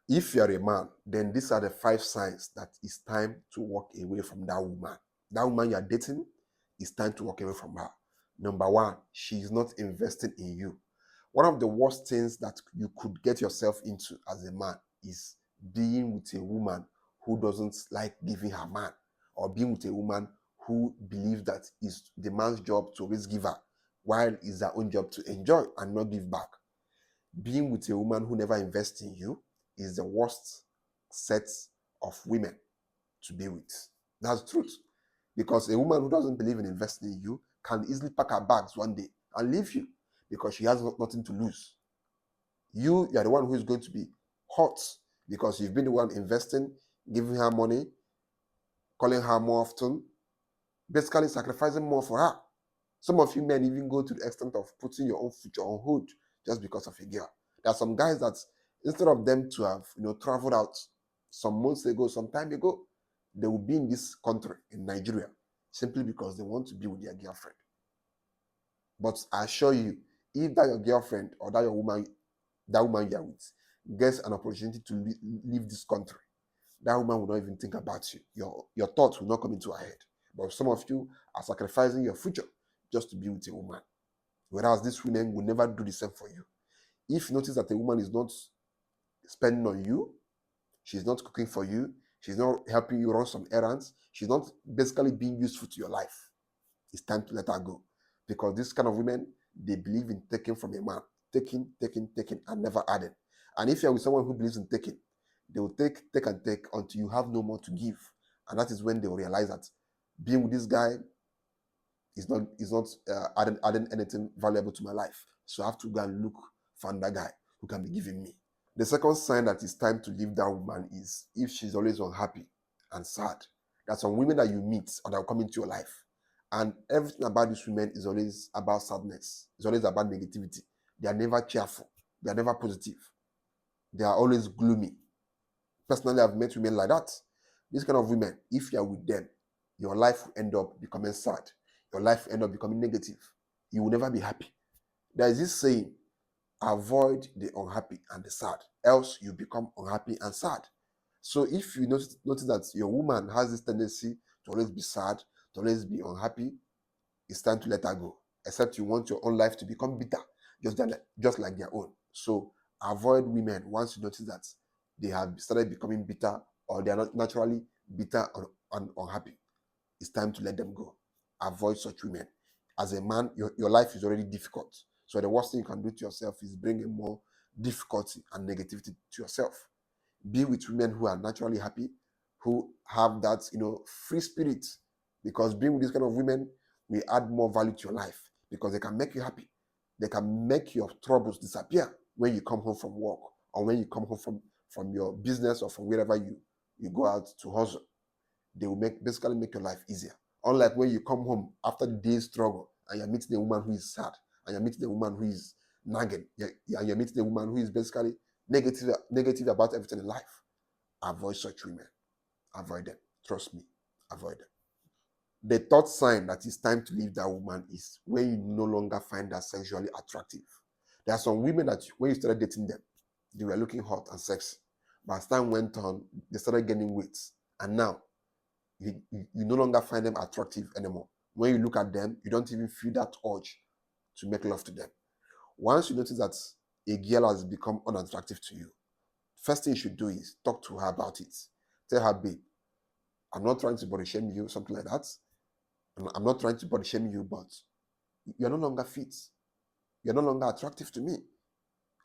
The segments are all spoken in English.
If you're a man, then these are the 5 signs that it's time to walk away from that woman. That woman you're dating, it's time to walk away from her. Number one, she's not investing in you. One of the worst things that you could get yourself into as a man is being with a woman who doesn't like giving her man, or being with a woman who believes that it's the man's job to always give her, while it's her own job to enjoy and not give back. Being with a woman who never invests in you is the worst set of women to be with. That's the truth. Because a woman who doesn't believe in investing in you can easily pack her bags one day and leave you because she has nothing to lose. You're the one who is going to be hurt because you've been the one investing, giving her money, calling her more often, basically sacrificing more for her. Some of you men even go to the extent of putting your own future on hold just because of a girl. There are some guys that instead of them to have traveled out some months ago, some time ago, they will be in this country in Nigeria simply because they want to be with their girlfriend. But I assure you, if that your girlfriend or that woman you're with gets an opportunity to leave this country, that woman will not even think about you. Your thoughts will not come into her head. But some of you are sacrificing your future just to be with a woman. Whereas these women will never do the same for you. If you notice that a woman is not spending on you, she's not cooking for you, she's not helping you run some errands, she's not basically being useful to your life, it's time to let her go. Because this kind of women, they believe in taking from a man. Taking, and never adding. And if you're with someone who believes in taking, they will take until you have no more to give. And that is when they will realize that being with this guy is not adding anything valuable to my life. So I have to go and look for another guy who can be giving me. The second sign that it's time to leave that woman is if she's always unhappy and sad. There's some women that you meet or that will come into your life, and everything about these women is always about sadness. It's always about negativity. They are never cheerful. They are never positive. They are always gloomy. Personally, I've met women like that. This kind of women, if you are with them, your life will end up becoming sad. Your life will end up becoming negative. You will never be happy. There is this saying, avoid the unhappy and the sad, else you become unhappy and sad. So if you notice that your woman has this tendency to always be sad, to always be unhappy, it's time to let her go. Except you want your own life to become bitter, just like their own. So avoid women once you notice that they have started becoming bitter or they are not naturally bitter and unhappy. It's time to let them go. Avoid such women. As a man, your life is already difficult. So the worst thing you can do to yourself is bring in more difficulty and negativity to yourself. Be with women who are naturally happy, who have that, free spirit. Because being with this kind of women will add more value to your life because they can make you happy. They can make your troubles disappear when you come home from work or when you come home from your business or from wherever you go out to hustle. They will basically make your life easier. Unlike when you come home after the day's struggle and you're meeting a woman who is sad, and you're meeting a woman who is nagging, and you're meeting a woman who is basically negative about everything in life. Avoid such women. Avoid them. Trust me. Avoid them. The third sign that it's time to leave that woman is when you no longer find her sexually attractive. There are some women that when you started dating them, they were looking hot and sexy. But as time went on, they started gaining weight. And now, you no longer find them attractive anymore. When you look at them, you don't even feel that urge to make love to them. Once you notice that a girl has become unattractive to you, first thing you should do is talk to her about it. Tell her, babe, I'm not trying to body shame you, something like that. I'm not trying to body shame you, but you're no longer fit. You're no longer attractive to me.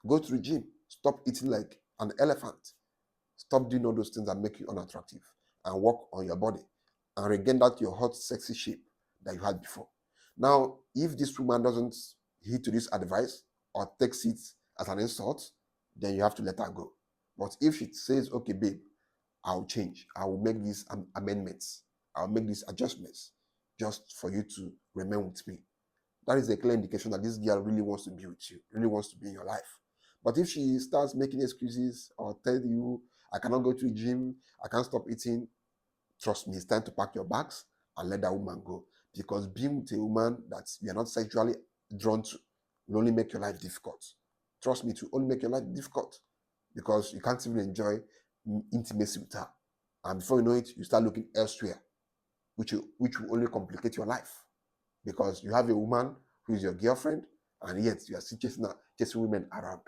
Go to the gym. Stop eating like an elephant. Stop doing all those things that make you unattractive and work on your body and regain that your hot, sexy shape that you had before. Now, if this woman doesn't heed to this advice or takes it as an insult, then you have to let her go. But if she says, okay, babe, I'll change, I will make these amendments, I'll make these adjustments just for you to remain with me, that is a clear indication that this girl really wants to be with you, really wants to be in your life. But if she starts making excuses or tell you, I cannot go to the gym, I can't stop eating, trust me, it's time to pack your bags and let that woman go. Because being with a woman that you are not sexually drawn to will only make your life difficult. Trust me, it will only make your life difficult. because you can't even enjoy intimacy with her. And before you know it, you start looking elsewhere, which will only complicate your life, because you have a woman who is your girlfriend, and yet you are still chasing women around.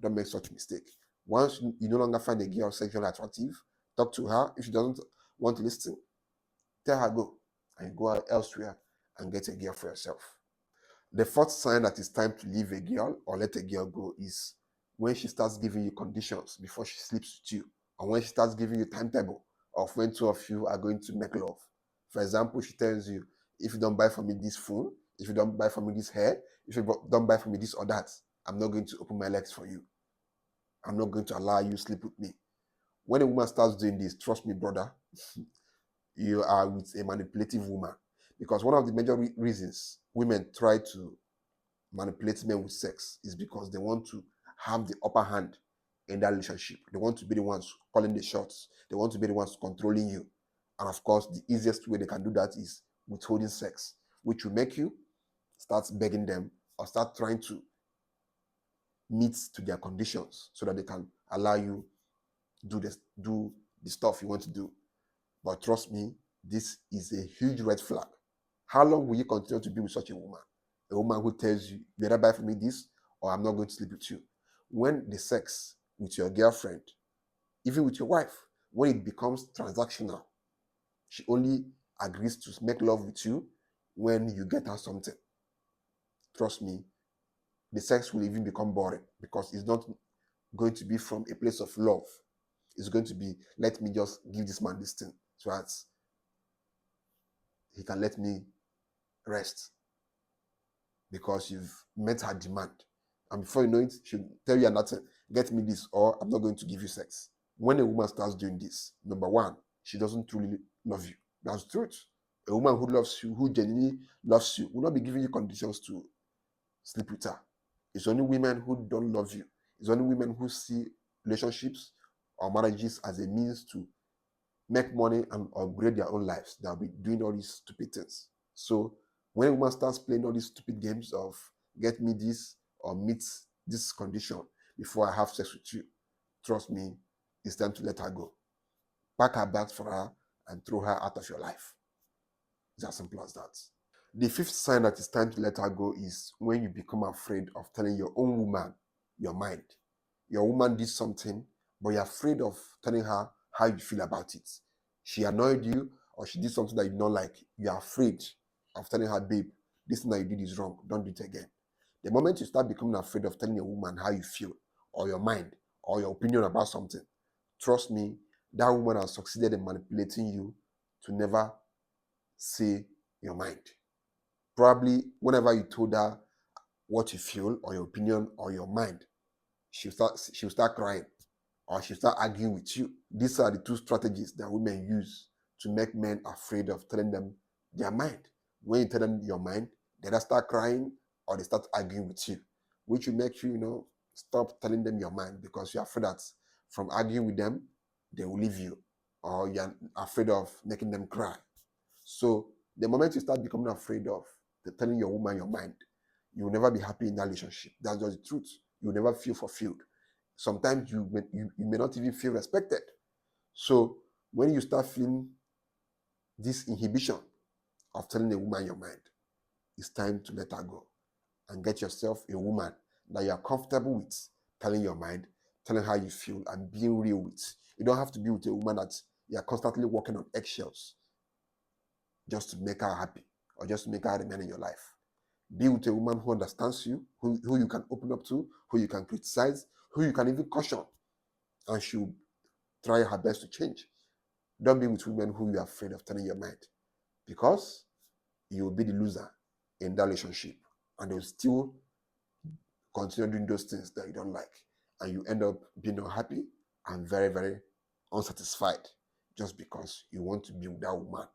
Don't make such mistake. Once you no longer find a girl sexually attractive, talk to her. If she doesn't want to listen, tell her go, and go out elsewhere and get a girl for yourself. The fourth sign that it's time to leave a girl or let a girl go is when she starts giving you conditions before she sleeps with you, or when she starts giving you timetable of when two of you are going to make love. For example, she tells you, if you don't buy for me this phone, if you don't buy for me this hair, if you don't buy for me this or that, I'm not going to open my legs for you. I'm not going to allow you to sleep with me. When a woman starts doing this, trust me, brother, you are with a manipulative woman. Because one of the major reasons women try to manipulate men with sex is because they want to have the upper hand in that relationship. They want to be the ones calling the shots. They want to be the ones controlling you. And of course, the easiest way they can do that is withholding sex, which will make you start begging them or start trying to meet to their conditions so that they can allow you do the stuff you want to do. But trust me, this is a huge red flag. How long will you continue to be with such a woman? A woman who tells you, you better buy for me this, or I'm not going to sleep with you. When the sex with your girlfriend, even with your wife, when it becomes transactional, she only agrees to make love with you when you get her something. Trust me, the sex will even become boring, because it's not going to be from a place of love. It's going to be, let me just give this man this thing so that he can let me rest, because you've met her demand. And before you know it, she'll tell you another, get me this, or I'm not going to give you sex. When a woman starts doing this, number one, she doesn't truly love you. That's the truth. A woman who loves you, who genuinely loves you, will not be giving you conditions to sleep with her. It's only women who don't love you. It's only women who see relationships or marriages as a means to make money and upgrade their own lives. They'll be doing all these stupid things. So when a woman starts playing all these stupid games of get me this or meet this condition before I have sex with you, trust me, it's time to let her go. Pack her bags for her and throw her out of your life. It's as simple as that. The fifth sign that it's time to let her go is when you become afraid of telling your own woman your mind. Your woman did something, but you're afraid of telling her how you feel about it. She annoyed you, or she did something that you don't like. You're afraid of telling her, babe, this thing that you did is wrong. Don't do it again. The moment you start becoming afraid of telling your woman how you feel, or your mind, or your opinion about something, trust me, that woman has succeeded in manipulating you to never say your mind. Probably whenever you told her what you feel or your opinion or your mind, she'll start crying, or she'll start arguing with you. These are the two strategies that women use to make men afraid of telling them their mind. When you tell them your mind, they either start crying or they start arguing with you, which will make you, stop telling them your mind, because you're afraid that from arguing with them, they will leave you, or you're afraid of making them cry. So the moment you start becoming afraid of telling your woman your mind, you will never be happy in that relationship. That's just the truth. You will never feel fulfilled. Sometimes you may not even feel respected. So when you start feeling this inhibition of telling a woman your mind, it's time to let her go and get yourself a woman that you are comfortable with telling your mind, telling how you feel, and being real with. You don't have to be with a woman that you are constantly walking on eggshells just to make her happy or just to make her remain in your life. Be with a woman who understands you, who you can open up to, who you can criticize, who you can even caution, and she'll try her best to change. Don't be with women who you are afraid of telling your mind, because you will be the loser in that relationship, and they'll still continue doing those things that you don't like, and you end up being unhappy and very, very unsatisfied just because you want to be with that woman